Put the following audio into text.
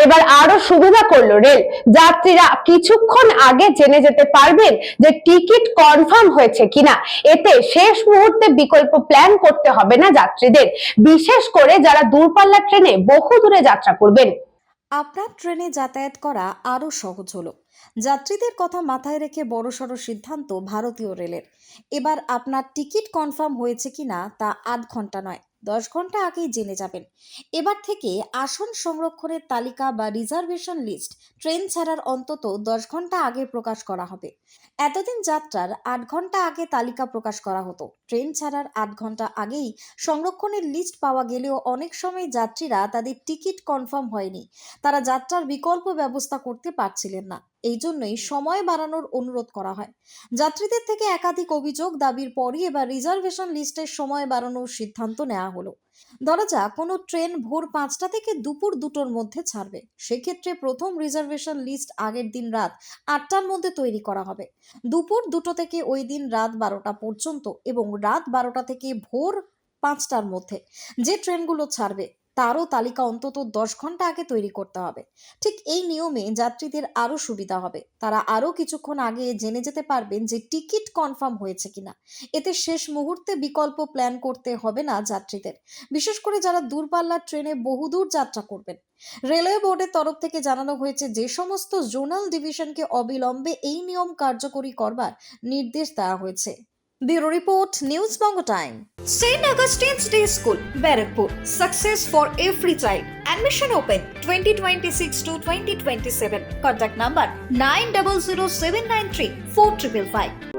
এবার আরো সুবিধা করলো রেল। যাত্রীরা কিছুক্ষণ আগে জেনে যেতে পারবেন যে টিকিট কনফার্ম হয়েছে কিনা। এতে শেষ মুহূর্তে বিকল্প প্ল্যান করতে হবে না যাত্রীদের, বিশেষ করে যারা দূরপাল্লার ট্রেনে বহু দূরে যাত্রা করবেন। আপনার ট্রেনে যাতায়াত করা আরও সহজ হলো। যাত্রীদের কথা মাথায় রেখে বড়সড় সিদ্ধান্ত ভারতীয় রেলের। এবার আপনার টিকিট কনফার্ম হয়েছে কিনা তা 8 ঘন্টা নয়, 10 ঘন্টা আগেই জেনে যাবেন। এবার থেকে আসন সংরক্ষণের তালিকা বা রিজার্ভেশন লিস্ট ট্রেন ছাড়ার অন্তত 10 ঘন্টা আগে প্রকাশ করা হবে। এতদিন যাত্রার 8 ঘন্টা আগে তালিকা প্রকাশ করা হতো। ট্রেন ছাড়ার 8 ঘন্টা আগেই সংরক্ষণের লিস্ট পাওয়া গেলেও অনেক সময় যাত্রীরা তাদের টিকিট কনফার্ম হয়নি, তারা যাত্রার বিকল্প ব্যবস্থা করতে পারছিলেন না। এই জন্যই সময় বাড়ানোর অনুরোধ করা হয়। যাত্রীদের থেকে একাধিক অভিযোগ দাবির পরই এবার রিজার্ভেশন লিস্টের সময় বাড়ানোর সিদ্ধান্ত নেওয়া হলো। ধরা যাক কোনো ট্রেন ভোর 5টা থেকে দুপুর 2টোর মধ্যে ছাড়বে, সেক্ষেত্রে প্রথম রিজার্ভেশন লিস্ট আগের দিন রাত 8টার মধ্যে তৈরি করা হবে। দুপুর 2টো থেকে ওই দিন রাত 12টা পর্যন্ত এবং রাত 12টা থেকে ভোর 5টার মধ্যে যে ট্রেনগুলো ছাড়বে তারও তালিকা অন্তত 10 ঘন্টা আগে তৈরি করতে হবে। ঠিক এই নিয়মে যাত্রীদের আরও সুবিধা হবে, তারা আরও কিছুক্ষণ আগে জেনে যেতে পারবেন যে টিকিট কনফার্ম হয়েছে কিনা। এতে শেষ মুহূর্তে বিকল্প প্ল্যান করতে হবে না যাত্রীদের, বিশেষ করে যারা দূরপাল্লার ট্রেনে বহুদূর যাত্রা করবেন। রেলওয়ে বোর্ডের তরফ থেকে জানানো হয়েছে যে সমস্ত জোনাল ডিভিশনকে অবিলম্বে এই নিয়ম কার্যকরী করবার নির্দেশ দেওয়া হয়েছে। Bureau report, news Banga time. St. Augustine's Day School, Barrackpur. Success for every child. Admission open 2026 to 2027. Contact number 900793 4555.